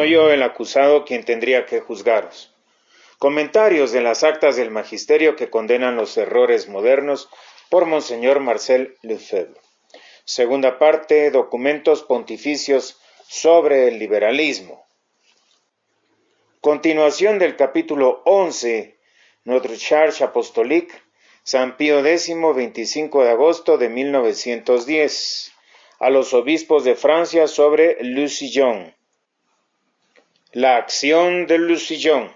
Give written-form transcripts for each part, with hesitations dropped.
soy yo el acusado quien tendría que juzgaros. Comentarios de las actas del magisterio que condenan los errores modernos por Monseñor Marcel Lefebvre. Segunda parte, documentos pontificios sobre el liberalismo. Continuación del capítulo 11, Notre Charge Apostolique, San Pío X, 25 de agosto de 1910, a los obispos de Francia sobre Le Sillon. La acción del Le Sillon.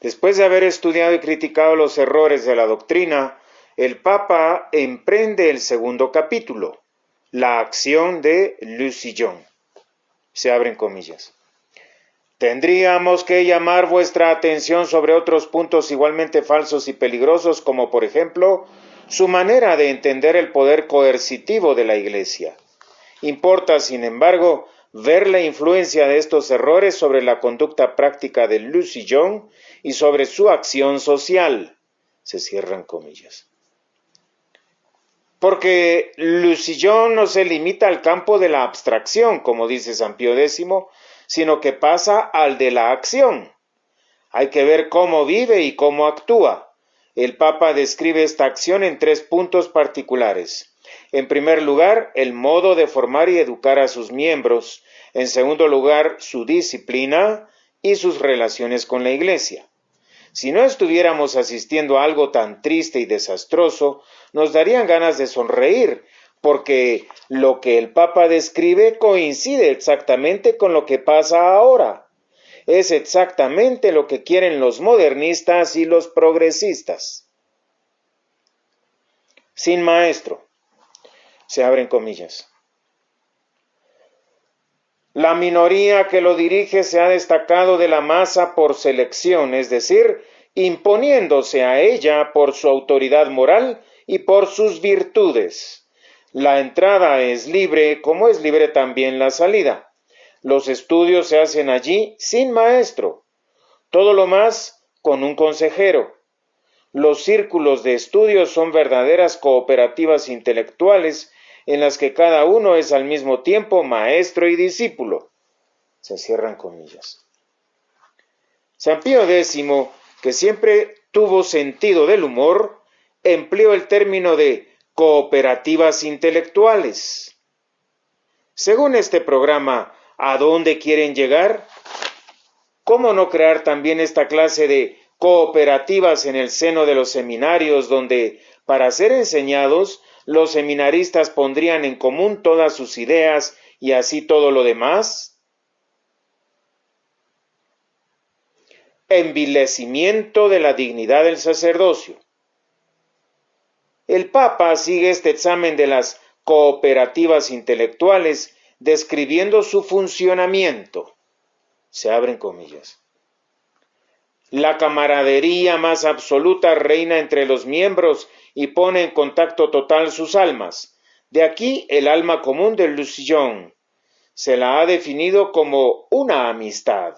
Después de haber estudiado y criticado los errores de la doctrina, el Papa emprende el segundo capítulo, la acción de Le Sillon. Se abren comillas. Tendríamos que llamar vuestra atención sobre otros puntos igualmente falsos y peligrosos, como por ejemplo, su manera de entender el poder coercitivo de la Iglesia. Importa, sin embargo, ver la influencia de estos errores sobre la conducta práctica de Le Sillon y sobre su acción social. Se cierran comillas. Porque Le Sillon no se limita al campo de la abstracción, como dice San Pío X, sino que pasa al de la acción. Hay que ver cómo vive y cómo actúa. El Papa describe esta acción en 3 puntos particulares. En primer lugar, el modo de formar y educar a sus miembros. En segundo lugar, su disciplina y sus relaciones con la Iglesia. Si no estuviéramos asistiendo a algo tan triste y desastroso, nos darían ganas de sonreír, porque lo que el Papa describe coincide exactamente con lo que pasa ahora. Es exactamente lo que quieren los modernistas y los progresistas. Sin maestro. Se abren comillas. La minoría que lo dirige se ha destacado de la masa por selección, es decir, imponiéndose a ella por su autoridad moral y por sus virtudes. La entrada es libre, como es libre también la salida. Los estudios se hacen allí sin maestro, todo lo más con un consejero. Los círculos de estudio son verdaderas cooperativas intelectuales en las que cada uno es al mismo tiempo maestro y discípulo. Se cierran comillas. San Pío X, que siempre tuvo sentido del humor, empleó el término de cooperativas intelectuales. Según este programa, ¿a dónde quieren llegar? ¿Cómo no crear también esta clase de cooperativas en el seno de los seminarios donde, para ser enseñados, los seminaristas pondrían en común todas sus ideas y así todo lo demás? Envilecimiento de la dignidad del sacerdocio. El Papa sigue este examen de las cooperativas intelectuales describiendo su funcionamiento. Se abren comillas. La camaradería más absoluta reina entre los miembros y pone en contacto total sus almas. De aquí el alma común del Le Sillon. Se la ha definido como una amistad.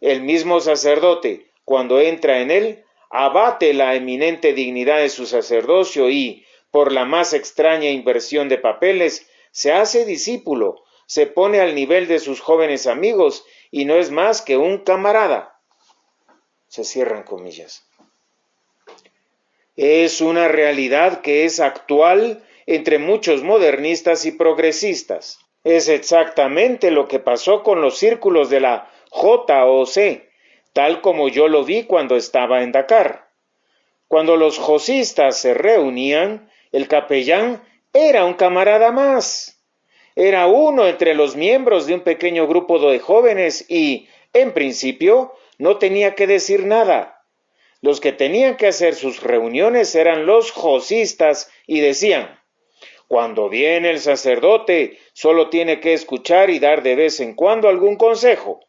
El mismo sacerdote, cuando entra en él, abate la eminente dignidad de su sacerdocio y, por la más extraña inversión de papeles, se hace discípulo, se pone al nivel de sus jóvenes amigos y no es más que un camarada. Se cierran comillas. Es una realidad que es actual entre muchos modernistas y progresistas. Es exactamente lo que pasó con los círculos de la JOC, tal como yo lo vi cuando estaba en Dakar. Cuando los josistas se reunían, el capellán era un camarada más. Era uno entre los miembros de un pequeño grupo de jóvenes y, en principio, no tenía que decir nada. Los que tenían que hacer sus reuniones eran los josistas y decían: cuando viene el sacerdote, solo tiene que escuchar y dar de vez en cuando algún consejo.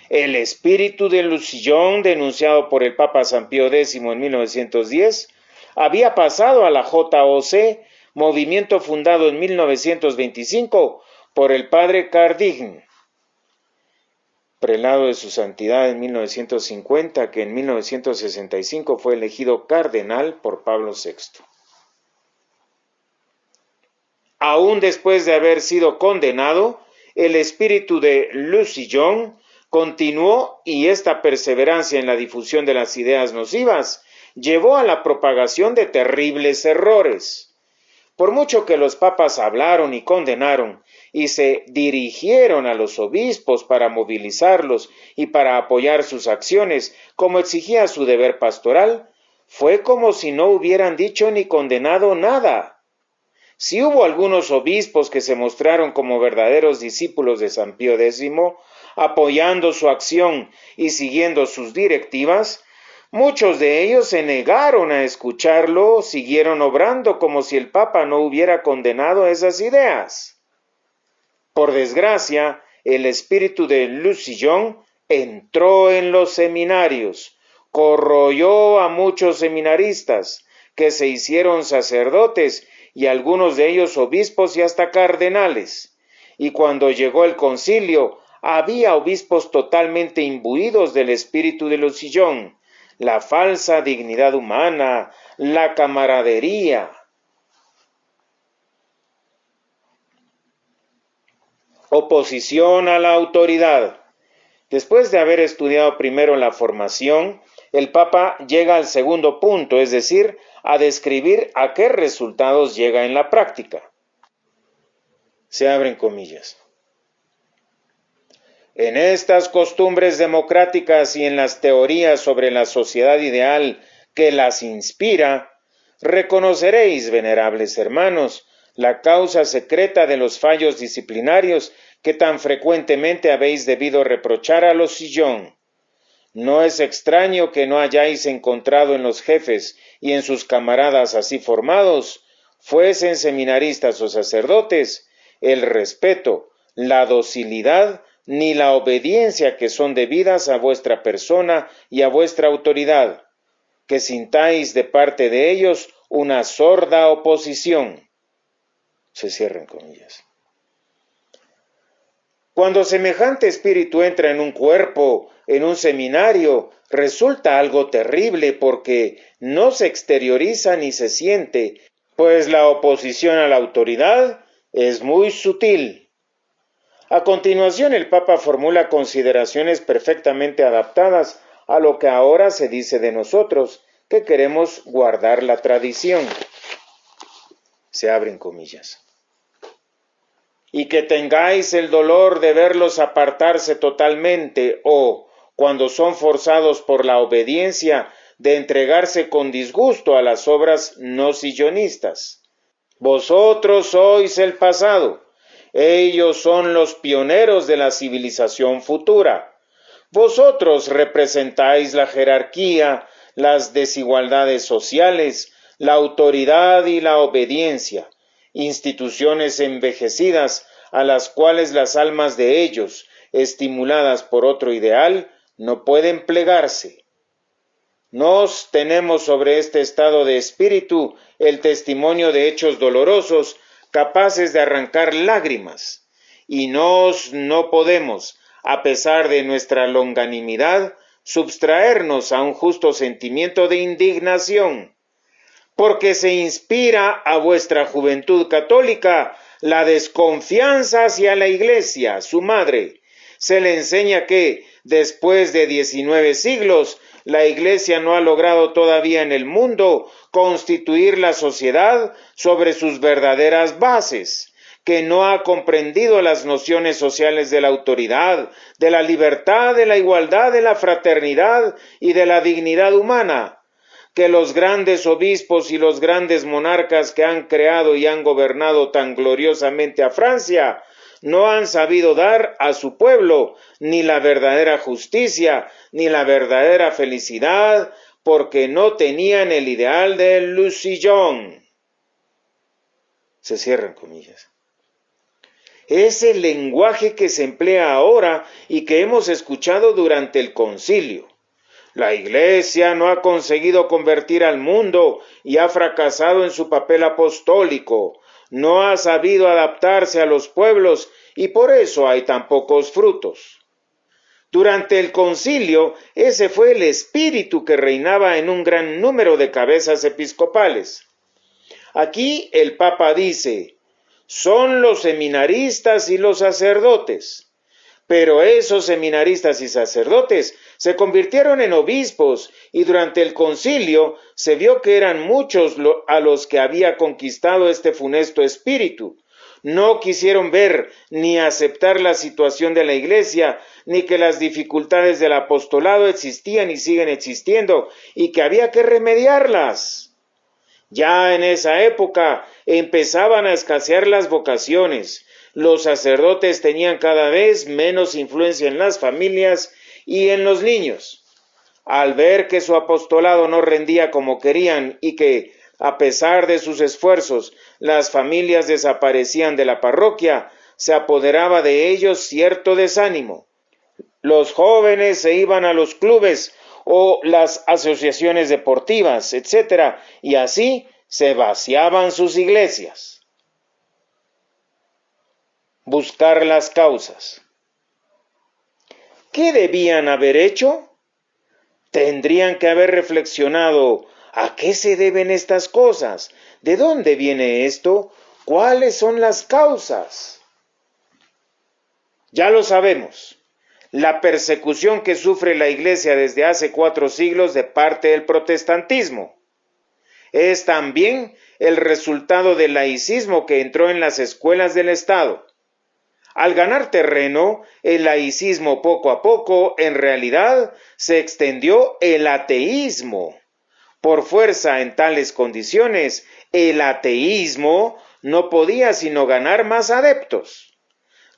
El espíritu de Le Sillon, denunciado por el Papa San Pío X en 1910, había pasado a la JOC, movimiento fundado en 1925 por el padre Cardignan, prelado de su santidad en 1950, que en 1965 fue elegido cardenal por Pablo VI. Aún después de haber sido condenado, el espíritu de Lucy-John continuó, y esta perseverancia en la difusión de las ideas nocivas llevó a la propagación de terribles errores. Por mucho que los papas hablaron y condenaron, y se dirigieron a los obispos para movilizarlos y para apoyar sus acciones, como exigía su deber pastoral, fue como si no hubieran dicho ni condenado nada. Si hubo algunos obispos que se mostraron como verdaderos discípulos de San Pío X, apoyando su acción y siguiendo sus directivas, muchos de ellos se negaron a escucharlo, siguieron obrando como si el Papa no hubiera condenado esas ideas. Por desgracia, el espíritu de Lucy-John entró en los seminarios, corroyó a muchos seminaristas, que se hicieron sacerdotes y algunos de ellos obispos y hasta cardenales. Y cuando llegó el concilio, había obispos totalmente imbuidos del espíritu de Lucy-John, la falsa dignidad humana, la camaradería. Oposición a la autoridad. Después de haber estudiado primero la formación, el Papa llega al segundo punto, es decir, a describir a qué resultados llega en la práctica. Se abren comillas. En estas costumbres democráticas y en las teorías sobre la sociedad ideal que las inspira, reconoceréis, venerables hermanos, la causa secreta de los fallos disciplinarios que tan frecuentemente habéis debido reprochar a los Sillón. No es extraño que no hayáis encontrado en los jefes y en sus camaradas así formados, fuesen seminaristas o sacerdotes, el respeto, la docilidad ni la obediencia que son debidas a vuestra persona y a vuestra autoridad, que sintáis de parte de ellos una sorda oposición. Se cierran comillas. Cuando semejante espíritu entra en un cuerpo, en un seminario, resulta algo terrible porque no se exterioriza ni se siente, pues la oposición a la autoridad es muy sutil. A continuación, el Papa formula consideraciones perfectamente adaptadas a lo que ahora se dice de nosotros, que queremos guardar la tradición. Se abren comillas. Y que tengáis el dolor de verlos apartarse totalmente o, cuando son forzados por la obediencia, de entregarse con disgusto a las obras no sillonistas. Vosotros sois el pasado, ellos son los pioneros de la civilización futura. Vosotros representáis la jerarquía, las desigualdades sociales, la autoridad y la obediencia, instituciones envejecidas a las cuales las almas de ellos, estimuladas por otro ideal, no pueden plegarse. Nos tenemos sobre este estado de espíritu el testimonio de hechos dolorosos capaces de arrancar lágrimas, y no podemos, a pesar de nuestra longanimidad, subtraernos a un justo sentimiento de indignación, porque se inspira a vuestra juventud católica la desconfianza hacia la Iglesia, su madre. Se le enseña que, después de 19 siglos, la Iglesia no ha logrado todavía en el mundo constituir la sociedad sobre sus verdaderas bases, que no ha comprendido las nociones sociales de la autoridad, de la libertad, de la igualdad, de la fraternidad y de la dignidad humana, que los grandes obispos y los grandes monarcas que han creado y han gobernado tan gloriosamente a Francia no han sabido dar a su pueblo ni la verdadera justicia, ni la verdadera felicidad, porque no tenían el ideal de Lucy-John. Se cierran comillas. Es el lenguaje que se emplea ahora y que hemos escuchado durante el concilio. La Iglesia no ha conseguido convertir al mundo y ha fracasado en su papel apostólico. No ha sabido adaptarse a los pueblos y por eso hay tan pocos frutos. Durante el concilio, ese fue el espíritu que reinaba en un gran número de cabezas episcopales. Aquí el Papa dice: son los seminaristas y los sacerdotes. Pero esos seminaristas y sacerdotes se convirtieron en obispos y durante el concilio se vio que eran muchos a los que había conquistado este funesto espíritu. No quisieron ver ni aceptar la situación de la Iglesia, ni que las dificultades del apostolado existían y siguen existiendo, y que había que remediarlas. Ya en esa época empezaban a escasear las vocaciones. Los sacerdotes tenían cada vez menos influencia en las familias y en los niños. Al ver que su apostolado no rendía como querían y que, a pesar de sus esfuerzos, las familias desaparecían de la parroquia, se apoderaba de ellos cierto desánimo. Los jóvenes se iban a los clubes o las asociaciones deportivas, etc., y así se vaciaban sus iglesias. Buscar las causas. ¿Qué debían haber hecho? Tendrían que haber reflexionado: ¿a qué se deben estas cosas? ¿De dónde viene esto? ¿Cuáles son las causas? Ya lo sabemos. La persecución que sufre la Iglesia desde hace 4 siglos de parte del protestantismo. Es también el resultado del laicismo que entró en las escuelas del Estado. Al ganar terreno, el laicismo poco a poco, en realidad, se extendió el ateísmo. Por fuerza en tales condiciones, el ateísmo no podía sino ganar más adeptos.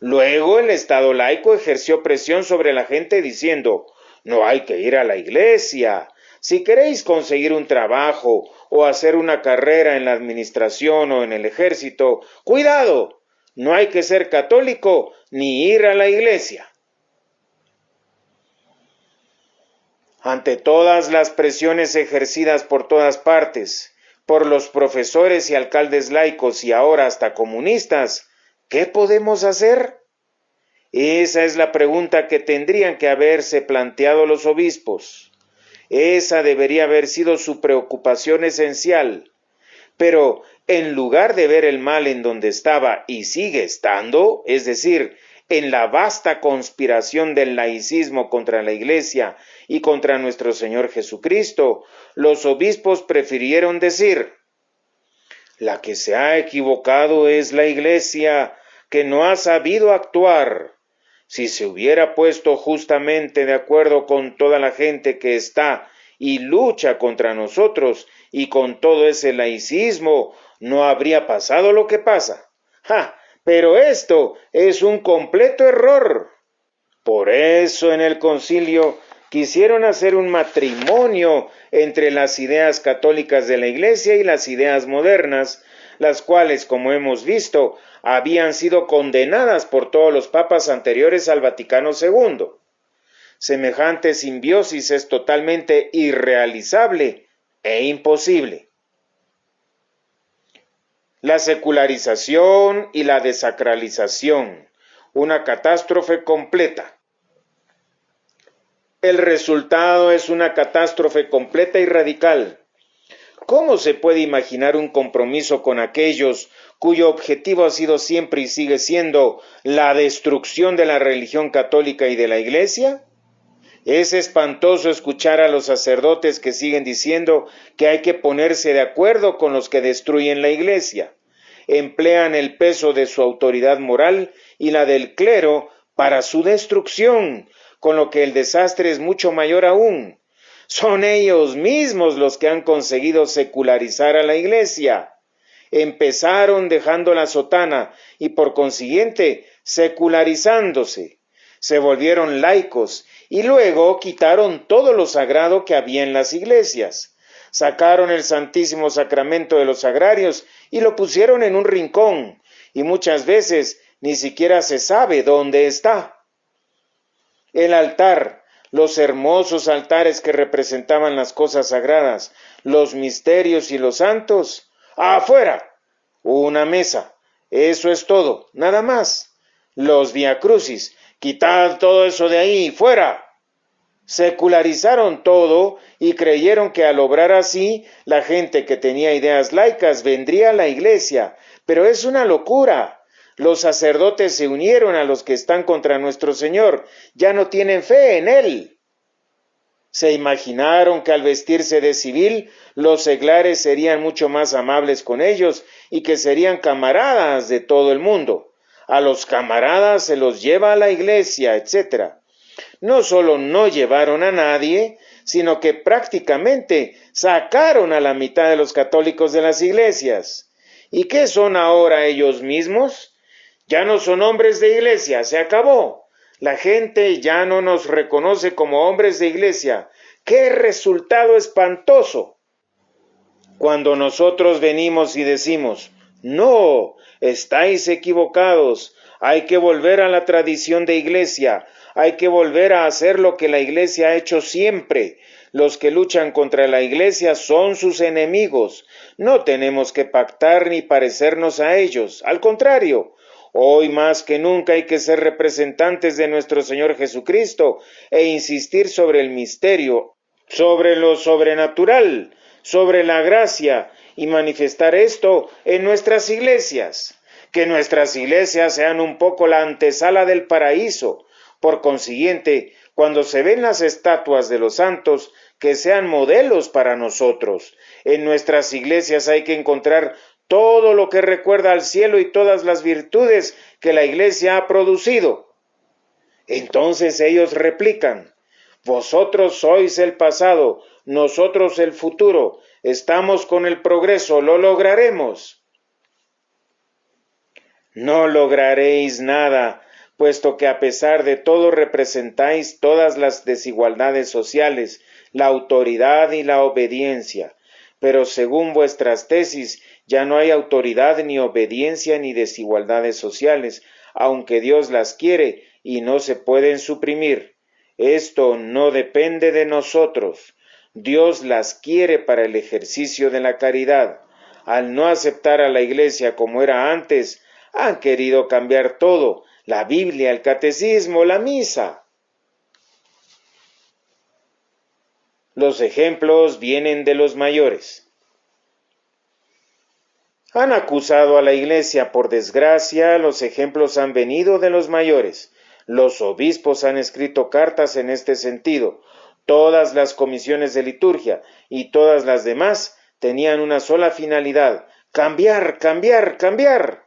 Luego el Estado laico ejerció presión sobre la gente diciendo: no hay que ir a la iglesia. Si queréis conseguir un trabajo o hacer una carrera en la administración o en el ejército, cuidado. No hay que ser católico ni ir a la iglesia. Ante todas las presiones ejercidas por todas partes, por los profesores y alcaldes laicos y ahora hasta comunistas, ¿qué podemos hacer? Esa es la pregunta que tendrían que haberse planteado los obispos. Esa debería haber sido su preocupación esencial. Pero en lugar de ver el mal en donde estaba y sigue estando, es decir, en la vasta conspiración del laicismo contra la Iglesia y contra nuestro Señor Jesucristo, los obispos prefirieron decir: la que se ha equivocado es la Iglesia, que no ha sabido actuar. Si se hubiera puesto justamente de acuerdo con toda la gente que está y lucha contra nosotros y con todo ese laicismo, no habría pasado lo que pasa. ¡Ja! Pero esto es un completo error. Por eso en el concilio quisieron hacer un matrimonio entre las ideas católicas de la Iglesia y las ideas modernas, las cuales, como hemos visto, habían sido condenadas por todos los papas anteriores al Vaticano II. Semejante simbiosis es totalmente irrealizable e imposible. La secularización y la desacralización, una catástrofe completa. El resultado es una catástrofe completa y radical. ¿Cómo se puede imaginar un compromiso con aquellos cuyo objetivo ha sido siempre y sigue siendo la destrucción de la religión católica y de la Iglesia? Es espantoso escuchar a los sacerdotes que siguen diciendo que hay que ponerse de acuerdo con los que destruyen la Iglesia. Emplean el peso de su autoridad moral y la del clero para su destrucción, con lo que el desastre es mucho mayor aún. Son ellos mismos los que han conseguido secularizar a la Iglesia. Empezaron dejando la sotana y por consiguiente secularizándose. Se volvieron laicos y luego quitaron todo lo sagrado que había en las iglesias. Sacaron el Santísimo Sacramento de los sagrarios y lo pusieron en un rincón, y muchas veces ni siquiera se sabe dónde está. El altar, los hermosos altares que representaban las cosas sagradas, los misterios y los santos, ¡afuera! Una mesa, eso es todo, nada más. Los viacrucis, quitad todo eso de ahí, fuera. Secularizaron todo y creyeron que al obrar así, la gente que tenía ideas laicas vendría a la iglesia, pero es una locura. Los sacerdotes se unieron a los que están contra nuestro Señor, ya no tienen fe en Él. Se imaginaron que al vestirse de civil, los seglares serían mucho más amables con ellos y que serían camaradas de todo el mundo. A los camaradas se los lleva a la iglesia, etc. No solo no llevaron a nadie, sino que prácticamente sacaron a la mitad de los católicos de las iglesias. ¿Y qué son ahora ellos mismos? Ya no son hombres de iglesia, se acabó. La gente ya no nos reconoce como hombres de iglesia. ¡Qué resultado espantoso! Cuando nosotros venimos y decimos, no, estáis equivocados, hay que volver a la tradición de iglesia, hay que volver a hacer lo que la iglesia ha hecho siempre. Los que luchan contra la iglesia son sus enemigos. No tenemos que pactar ni parecernos a ellos. Al contrario, hoy más que nunca hay que ser representantes de nuestro Señor Jesucristo e insistir sobre el misterio, sobre lo sobrenatural, sobre la gracia y manifestar esto en nuestras iglesias. Que nuestras iglesias sean un poco la antesala del paraíso. Por consiguiente, cuando se ven las estatuas de los santos, que sean modelos para nosotros. En nuestras iglesias hay que encontrar todo lo que recuerda al cielo y todas las virtudes que la iglesia ha producido. Entonces ellos replican, vosotros sois el pasado, nosotros el futuro, estamos con el progreso, lo lograremos. No lograréis nada, puesto que a pesar de todo representáis todas las desigualdades sociales, la autoridad y la obediencia. Pero según vuestras tesis, ya no hay autoridad ni obediencia ni desigualdades sociales, aunque Dios las quiere y no se pueden suprimir. Esto no depende de nosotros. Dios las quiere para el ejercicio de la caridad. Al no aceptar a la Iglesia como era antes, han querido cambiar todo, la Biblia, el catecismo, la misa. Los ejemplos vienen de los mayores. Han acusado a la Iglesia, por desgracia, los ejemplos han venido de los mayores. Los obispos han escrito cartas en este sentido. Todas las comisiones de liturgia y todas las demás tenían una sola finalidad: cambiar, cambiar, cambiar.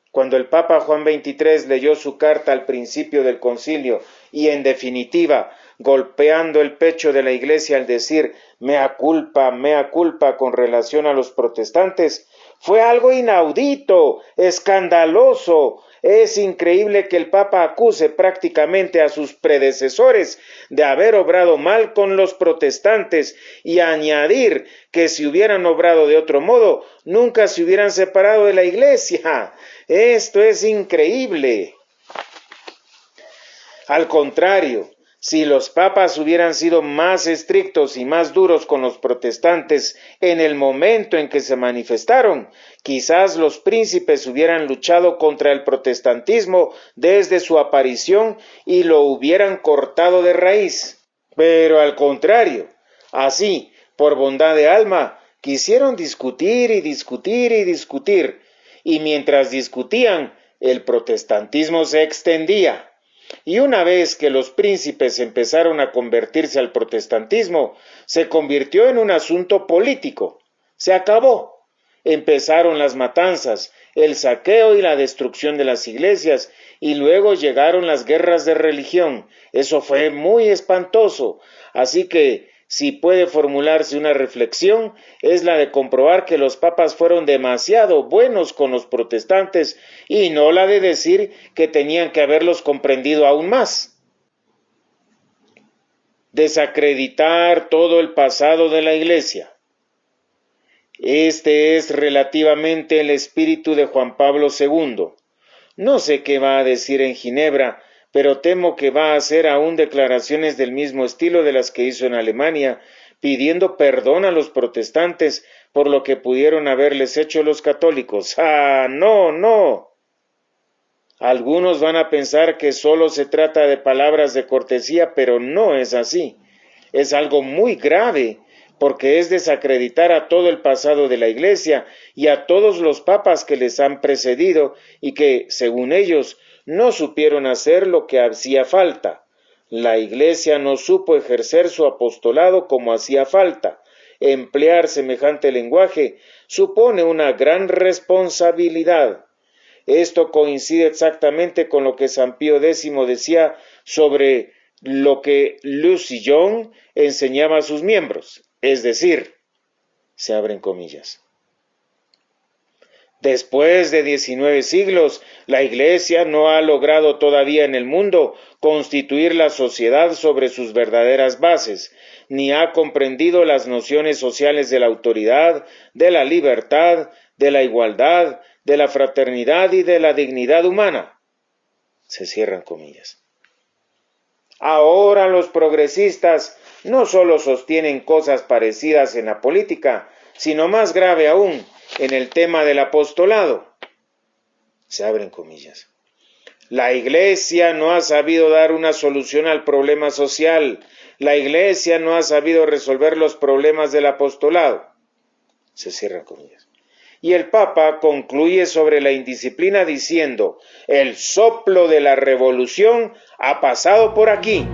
Cuando el Papa Juan XXIII leyó su carta al principio del concilio y, en definitiva, golpeando el pecho de la Iglesia al decir mea culpa con relación a los protestantes, fue algo inaudito, escandaloso. Es increíble que el Papa acuse prácticamente a sus predecesores de haber obrado mal con los protestantes y añadir que si hubieran obrado de otro modo, nunca se hubieran separado de la Iglesia. Esto es increíble. Al contrario, si los papas hubieran sido más estrictos y más duros con los protestantes en el momento en que se manifestaron, quizás los príncipes hubieran luchado contra el protestantismo desde su aparición y lo hubieran cortado de raíz. Pero al contrario, así, por bondad de alma, quisieron discutir y discutir y discutir, y mientras discutían, el protestantismo se extendía. Y una vez que los príncipes empezaron a convertirse al protestantismo, se convirtió en un asunto político. Se acabó. Empezaron las matanzas, el saqueo y la destrucción de las iglesias, y luego llegaron las guerras de religión. Eso fue muy espantoso. Así que, si puede formularse una reflexión, es la de comprobar que los papas fueron demasiado buenos con los protestantes y no la de decir que tenían que haberlos comprendido aún más. Desacreditar todo el pasado de la Iglesia. Este es relativamente el espíritu de Juan Pablo II. No sé qué va a decir en Ginebra, pero temo que va a hacer aún declaraciones del mismo estilo de las que hizo en Alemania, pidiendo perdón a los protestantes por lo que pudieron haberles hecho los católicos. ¡Ah, no, no! Algunos van a pensar que solo se trata de palabras de cortesía, pero no es así. Es algo muy grave, porque es desacreditar a todo el pasado de la Iglesia y a todos los papas que les han precedido y que, según ellos, no supieron hacer lo que hacía falta. La Iglesia no supo ejercer su apostolado como hacía falta. Emplear semejante lenguaje supone una gran responsabilidad. Esto coincide exactamente con lo que San Pío X decía sobre lo que Lu Sillón enseñaba a sus miembros, es decir, se abren comillas. Después de 19 siglos, la Iglesia no ha logrado todavía en el mundo constituir la sociedad sobre sus verdaderas bases, ni ha comprendido las nociones sociales de la autoridad, de la libertad, de la igualdad, de la fraternidad y de la dignidad humana. Se cierran comillas. Ahora los progresistas no solo sostienen cosas parecidas en la política, sino más grave aún, en el tema del apostolado. Se abren comillas. La Iglesia no ha sabido dar una solución al problema social. La Iglesia no ha sabido resolver los problemas del apostolado. Se cierran comillas. Y el Papa concluye sobre la indisciplina diciendo: el soplo de la revolución ha pasado por aquí.